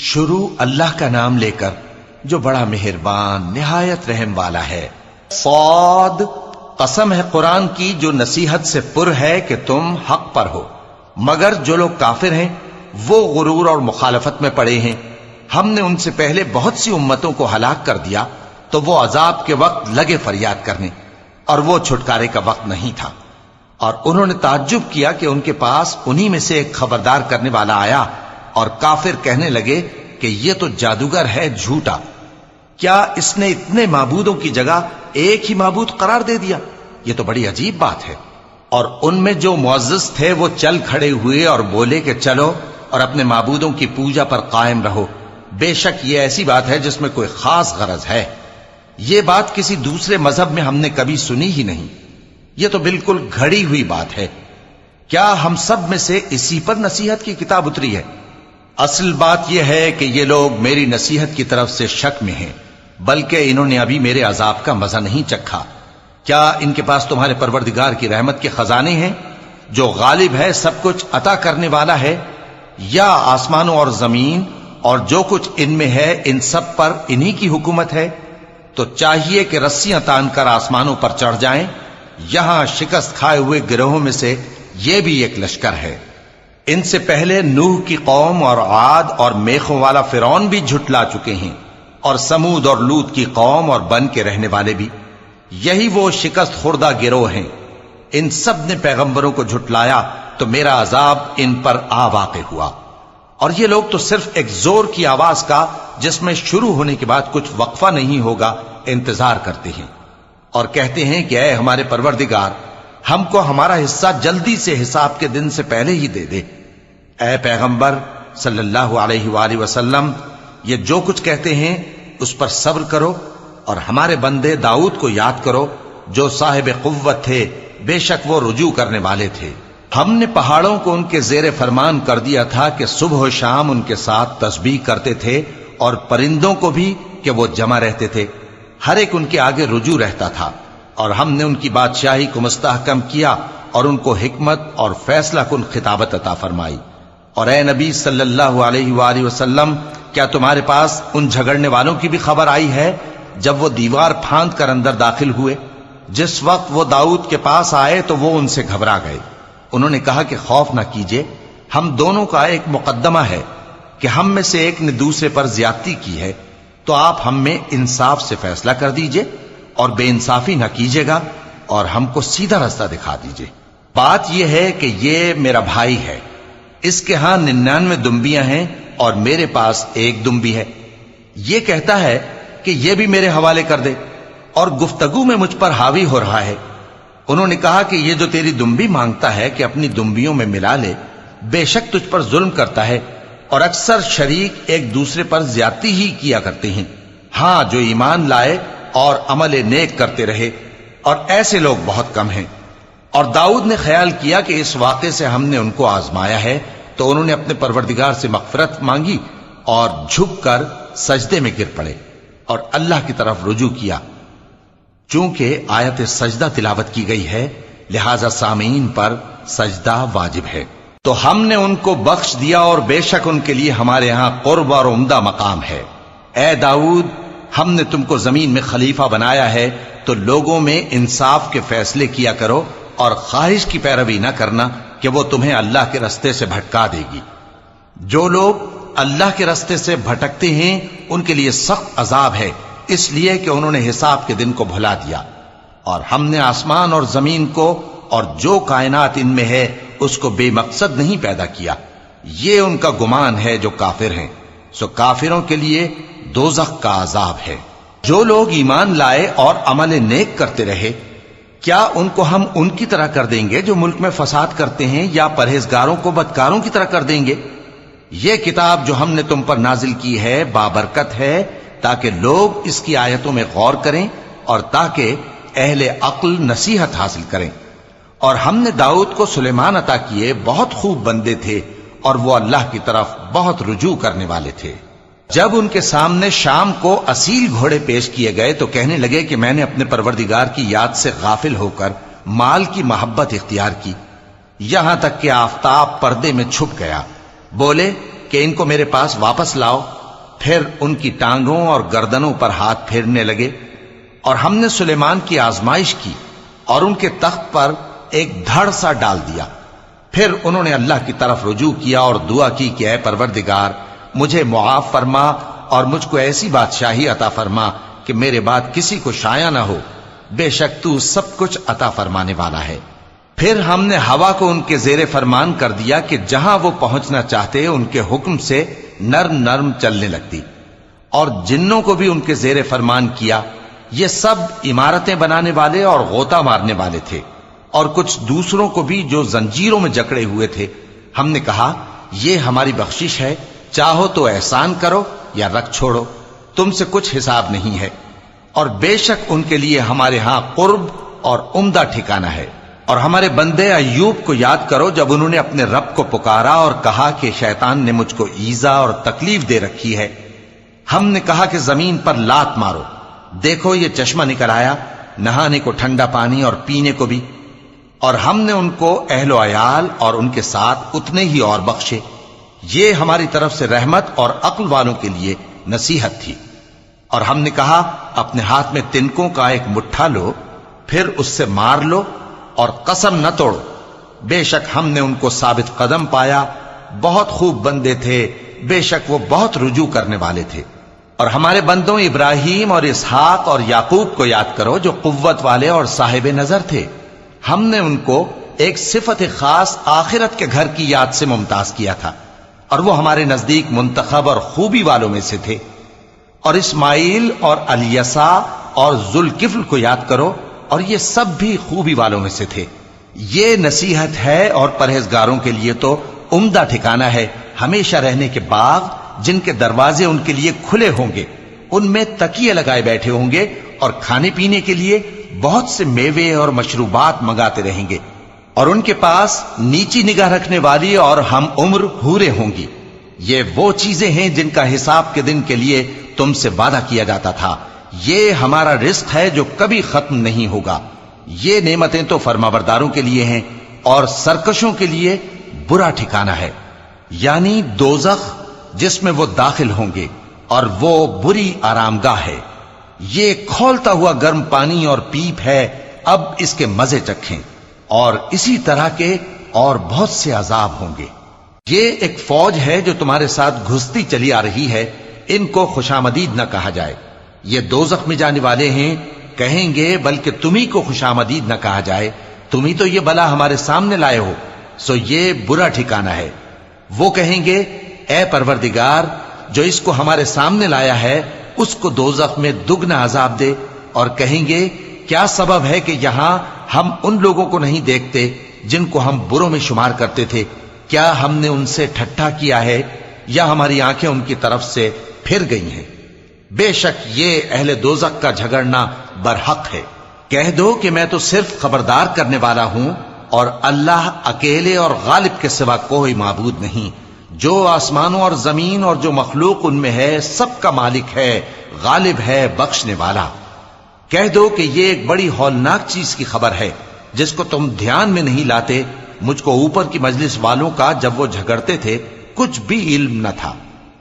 شروع اللہ کا نام لے کر جو بڑا مہربان نہایت رحم والا ہے۔ صاد، قسم ہے قرآن کی جو نصیحت سے پر ہے کہ تم حق پر ہو، مگر جو لوگ کافر ہیں وہ غرور اور مخالفت میں پڑے ہیں۔ ہم نے ان سے پہلے بہت سی امتوں کو ہلاک کر دیا تو وہ عذاب کے وقت لگے فریاد کرنے، اور وہ چھٹکارے کا وقت نہیں تھا۔ اور انہوں نے تعجب کیا کہ ان کے پاس انہی میں سے ایک خبردار کرنے والا آیا، اور کافر کہنے لگے کہ یہ تو جادوگر ہے جھوٹا، کیا اس نے اتنے معبودوں کی جگہ ایک ہی معبود قرار دے دیا؟ یہ تو بڑی عجیب بات ہے۔ اور ان میں جو معزز تھے وہ چل کھڑے ہوئے اور بولے کہ چلو اور اپنے معبودوں کی پوجا پر قائم رہو، بے شک یہ ایسی بات ہے جس میں کوئی خاص غرض ہے۔ یہ بات کسی دوسرے مذہب میں ہم نے کبھی سنی ہی نہیں، یہ تو بالکل گھڑی ہوئی بات ہے۔ کیا ہم سب میں سے اسی پر نصیحت کی کتاب اتری ہے؟ اصل بات یہ ہے کہ یہ لوگ میری نصیحت کی طرف سے شک میں ہیں، بلکہ انہوں نے ابھی میرے عذاب کا مزہ نہیں چکھا۔ کیا ان کے پاس تمہارے پروردگار کی رحمت کے خزانے ہیں جو غالب ہے، سب کچھ عطا کرنے والا ہے؟ یا آسمانوں اور زمین اور جو کچھ ان میں ہے ان سب پر انہی کی حکومت ہے؟ تو چاہیے کہ رسیاں تان کر آسمانوں پر چڑھ جائیں۔ یہاں شکست کھائے ہوئے گروہوں میں سے یہ بھی ایک لشکر ہے۔ ان سے پہلے نوح کی قوم اور عاد اور میخوں والا فرعون بھی جھٹلا چکے ہیں، اور سمود اور لوط کی قوم اور بن کے رہنے والے بھی، یہی وہ شکست خوردہ گروہ ہیں۔ ان سب نے پیغمبروں کو جھٹلایا تو میرا عذاب ان پر آ واقع ہوا۔ اور یہ لوگ تو صرف ایک زور کی آواز کا جس میں شروع ہونے کے بعد کچھ وقفہ نہیں ہوگا انتظار کرتے ہیں، اور کہتے ہیں کہ اے ہمارے پروردگار، ہم کو ہمارا حصہ جلدی سے حساب کے دن سے پہلے ہی دے دے۔ اے پیغمبر صلی اللہ علیہ وآلہ وسلم، یہ جو کچھ کہتے ہیں اس پر صبر کرو، اور ہمارے بندے داؤد کو یاد کرو جو صاحب قوت تھے، بے شک وہ رجوع کرنے والے تھے۔ ہم نے پہاڑوں کو ان کے زیر فرمان کر دیا تھا کہ صبح و شام ان کے ساتھ تسبیح کرتے تھے، اور پرندوں کو بھی کہ وہ جمع رہتے تھے، ہر ایک ان کے آگے رجوع رہتا تھا۔ اور ہم نے ان کی بادشاہی کو مستحکم کیا اور ان کو حکمت اور فیصلہ کن خطابت عطا فرمائی۔ اور اے نبی صلی اللہ علیہ وآلہ وسلم، کیا تمہارے پاس ان جھگڑنے والوں کی بھی خبر آئی ہے جب وہ دیوار پھاند کر اندر داخل ہوئے؟ جس وقت وہ داؤد کے پاس آئے تو وہ ان سے گھبرا گئے۔ انہوں نے کہا کہ خوف نہ کیجیے، ہم دونوں کا ایک مقدمہ ہے کہ ہم میں سے ایک نے دوسرے پر زیادتی کی ہے، تو آپ ہم میں انصاف سے فیصلہ کر دیجئے اور بے انصافی نہ کیجیے گا، اور ہم کو سیدھا رستہ دکھا دیجئے۔ بات یہ ہے کہ یہ میرا بھائی ہے، اس کے ہاں 99 دمبیاں ہیں اور میرے پاس ایک دمبی ہے۔ یہ کہتا ہے کہ یہ بھی میرے حوالے کر دے، اور گفتگو میں مجھ پر حاوی ہو رہا ہے۔ انہوں نے کہا کہ یہ جو تیری دمبی مانگتا ہے کہ اپنی دمبیوں میں ملا لے، بے شک تجھ پر ظلم کرتا ہے، اور اکثر شریک ایک دوسرے پر زیادتی ہی کیا کرتے ہیں۔ ہاں، جو ایمان لائے اور عمل نیک کرتے رہے، اور ایسے لوگ بہت کم ہیں۔ اور داؤد نے خیال کیا کہ اس واقعے سے ہم نے ان کو آزمایا ہے، تو انہوں نے اپنے پروردگار سے مغفرت مانگی اور جھک کر سجدے میں گر پڑے اور اللہ کی طرف رجوع کیا۔ چونکہ آیت سجدہ تلاوت کی گئی ہے، لہذا سامعین پر سجدہ واجب ہے۔ تو ہم نے ان کو بخش دیا، اور بے شک ان کے لیے ہمارے ہاں قرب اور عمدہ مقام ہے۔ اے داؤد، ہم نے تم کو زمین میں خلیفہ بنایا ہے، تو لوگوں میں انصاف کے فیصلے کیا کرو، اور خواہش کی پیروی نہ کرنا کہ وہ تمہیں اللہ کے رستے سے بھٹکا دے گی۔ جو لوگ اللہ کے رستے سے بھٹکتے ہیں ان کے لیے سخت عذاب ہے، اس لیے کہ انہوں نے حساب کے دن کو بھلا دیا۔ اور ہم نے آسمان اور زمین کو اور جو کائنات ان میں ہے اس کو بے مقصد نہیں پیدا کیا، یہ ان کا گمان ہے جو کافر ہیں، سو کافروں کے لیے دوزخ کا عذاب ہے۔ جو لوگ ایمان لائے اور عمل نیک کرتے رہے، کیا ان کو ہم ان کی طرح کر دیں گے جو ملک میں فساد کرتے ہیں، یا پرہیزگاروں کو بدکاروں کی طرح کر دیں گے؟ یہ کتاب جو ہم نے تم پر نازل کی ہے بابرکت ہے، تاکہ لوگ اس کی آیتوں میں غور کریں اور تاکہ اہل عقل نصیحت حاصل کریں۔ اور ہم نے داؤد کو سلیمان عطا کیے، بہت خوب بندے تھے، اور وہ اللہ کی طرف بہت رجوع کرنے والے تھے۔ جب ان کے سامنے شام کو اصیل گھوڑے پیش کیے گئے تو کہنے لگے کہ میں نے اپنے پروردگار کی یاد سے غافل ہو کر مال کی محبت اختیار کی، یہاں تک کہ آفتاب پردے میں چھپ گیا۔ بولے کہ ان کو میرے پاس واپس لاؤ، پھر ان کی ٹانگوں اور گردنوں پر ہاتھ پھیرنے لگے، اور ہم نے سلیمان کی آزمائش کی اور ان کے تخت پر ایک دھڑ سا ڈال دیا۔ پھر انہوں نے اللہ کی طرف رجوع کیا اور دعا کی کہ اے پروردگار مجھے معاف فرما اور مجھ کو ایسی بادشاہی عطا فرما کہ میرے بعد کسی کو شایع نہ ہو، بے شک تو سب کچھ عطا فرمانے والا ہے۔ پھر ہم نے ہوا کو ان کے زیر فرمان کر دیا کہ جہاں وہ پہنچنا چاہتے ان کے حکم سے نرم نرم چلنے لگتی، اور جنوں کو بھی ان کے زیر فرمان کیا۔ یہ سب عمارتیں بنانے والے اور غوطہ مارنے والے تھے، اور کچھ دوسروں کو بھی جو زنجیروں میں جکڑے ہوئے تھے۔ ہم نے کہا یہ ہماری بخشش ہے، چاہو تو احسان کرو یا رکھ چھوڑو، تم سے کچھ حساب نہیں ہے، اور بے شک ان کے لیے ہمارے ہاں قرب اور عمدہ ٹھکانہ ہے۔ اور ہمارے بندے ایوب کو یاد کرو جب انہوں نے اپنے رب کو پکارا اور کہا کہ شیطان نے مجھ کو ایذا اور تکلیف دے رکھی ہے۔ ہم نے کہا کہ زمین پر لات مارو، دیکھو یہ چشمہ نکل آیا، نہانے کو ٹھنڈا پانی اور پینے کو بھی، اور ہم نے ان کو اہل و عیال اور ان کے ساتھ اتنے ہی اور بخشے۔ یہ ہماری طرف سے رحمت اور عقل والوں کے لیے نصیحت تھی۔ اور ہم نے کہا اپنے ہاتھ میں تنکوں کا ایک مٹھا لو، پھر اس سے مار لو اور قسم نہ توڑو، بے شک ہم نے ان کو ثابت قدم پایا، بہت خوب بندے تھے، بے شک وہ بہت رجوع کرنے والے تھے۔ اور ہمارے بندوں ابراہیم اور اسحاق اور یعقوب کو یاد کرو جو قوت والے اور صاحب نظر تھے۔ ہم نے ان کو ایک صفت خاص آخرت کے گھر کی یاد سے ممتاز کیا تھا، اور وہ ہمارے نزدیک منتخب اور خوبی والوں میں سے تھے۔ اور اسماعیل اور الیسع اور ذوالکفل کو یاد کرو، اور یہ سب بھی خوبی والوں میں سے تھے۔ یہ نصیحت ہے اور پرہیزگاروں کے لیے تو عمدہ ٹھکانہ ہے، ہمیشہ رہنے کے باغ جن کے دروازے ان کے لیے کھلے ہوں گے، ان میں تکیے لگائے بیٹھے ہوں گے، اور کھانے پینے کے لیے بہت سے میوے اور مشروبات منگاتے رہیں گے، اور ان کے پاس نیچی نگاہ رکھنے والی اور ہم عمر حوریں ہوں گی۔ یہ وہ چیزیں ہیں جن کا حساب کے دن کے لیے تم سے وعدہ کیا جاتا تھا، یہ ہمارا رزق ہے جو کبھی ختم نہیں ہوگا۔ یہ نعمتیں تو فرمانبرداروں کے لیے ہیں، اور سرکشوں کے لیے برا ٹھکانہ ہے، یعنی دوزخ جس میں وہ داخل ہوں گے، اور وہ بری آرام گاہ ہے۔ یہ کھولتا ہوا گرم پانی اور پیپ ہے، اب اس کے مزے چکھیں، اور اسی طرح کے اور بہت سے عذاب ہوں گے۔ یہ ایک فوج ہے جو تمہارے ساتھ گھستی چلی آ رہی ہے، ان کو خوشامدید نہ کہا جائے۔ یہ دوزخ میں جانے والے ہیں، کہیں گے بلکہ تمہیں کو خوشامدید نہ کہا جائے، تمہیں تو یہ بلا ہمارے سامنے لائے ہو، سو یہ برا ٹھکانہ ہے۔ وہ کہیں گے اے پروردگار جو اس کو ہمارے سامنے لایا ہے اس کو دوزخ میں دگنا عذاب دے، اور کہیں گے کیا سبب ہے کہ یہاں ہم ان لوگوں کو نہیں دیکھتے جن کو ہم بروں میں شمار کرتے تھے؟ کیا ہم نے ان سے ٹھٹھا کیا ہے یا ہماری آنکھیں ان کی طرف سے پھر گئی ہیں؟ بے شک یہ اہل دوزخ کا جھگڑنا برحق ہے۔ کہہ دو کہ میں تو صرف خبردار کرنے والا ہوں، اور اللہ اکیلے اور غالب کے سوا کوئی معبود نہیں، جو آسمانوں اور زمین اور جو مخلوق ان میں ہے سب کا مالک ہے، غالب ہے، بخشنے والا۔ کہہ دو کہ یہ ایک بڑی ہولناک چیز کی خبر ہے جس کو تم دھیان میں نہیں لاتے۔ مجھ کو اوپر کی مجلس والوں کا جب وہ جھگڑتے تھے کچھ بھی علم نہ تھا،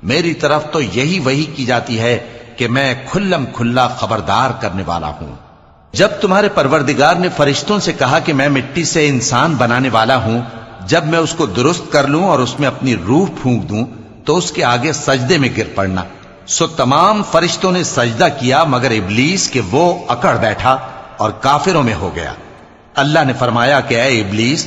میری طرف تو یہی وحی کی جاتی ہے کہ میں کھلم کھلا خبردار کرنے والا ہوں۔ جب تمہارے پروردگار نے فرشتوں سے کہا کہ میں مٹی سے انسان بنانے والا ہوں، جب میں اس کو درست کر لوں اور اس میں اپنی روح پھونک دوں تو اس کے آگے سجدے میں گر پڑنا، سو تمام فرشتوں نے سجدہ کیا مگر ابلیس کہ وہ اکڑ بیٹھا اور کافروں میں ہو گیا۔ اللہ نے فرمایا کہ اے ابلیس،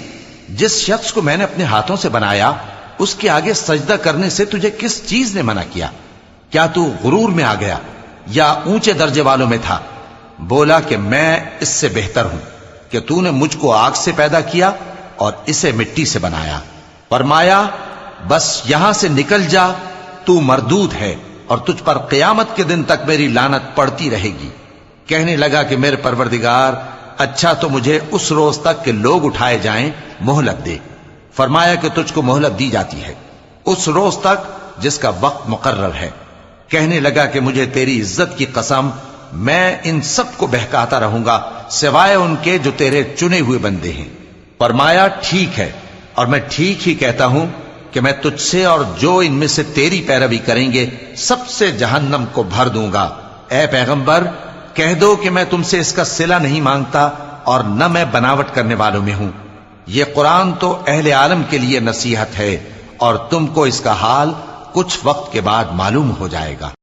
جس شخص کو میں نے اپنے ہاتھوں سے بنایا اس کے آگے سجدہ کرنے سے تجھے کس چیز نے منع کیا؟ کیا تو غرور میں آ گیا یا اونچے درجے والوں میں تھا؟ بولا کہ میں اس سے بہتر ہوں کہ تو نے مجھ کو آگ سے پیدا کیا اور اسے مٹی سے بنایا۔ فرمایا بس یہاں سے نکل جا، تو مردود ہے اور تجھ پر قیامت کے دن تک میری لعنت پڑتی رہے گی۔ کہنے لگا کہ میرے پروردگار، اچھا تو مجھے اس روز تک کہ لوگ اٹھائے جائیں مہلت دے۔ فرمایا کہ تجھ کو مہلت دی جاتی ہے اس روز تک جس کا وقت مقرر ہے۔ کہنے لگا کہ مجھے تیری عزت کی قسم، میں ان سب کو بہکاتا رہوں گا سوائے ان کے جو تیرے چنے ہوئے بندے ہیں۔ فرمایا ٹھیک ہے، اور میں ٹھیک ہی کہتا ہوں، کہ میں تجھ سے اور جو ان میں سے تیری پیروی کریں گے سب سے جہنم کو بھر دوں گا۔ اے پیغمبر کہہ دو کہ میں تم سے اس کا صلہ نہیں مانگتا اور نہ میں بناوٹ کرنے والوں میں ہوں۔ یہ قرآن تو اہل عالم کے لیے نصیحت ہے اور تم کو اس کا حال کچھ وقت کے بعد معلوم ہو جائے گا۔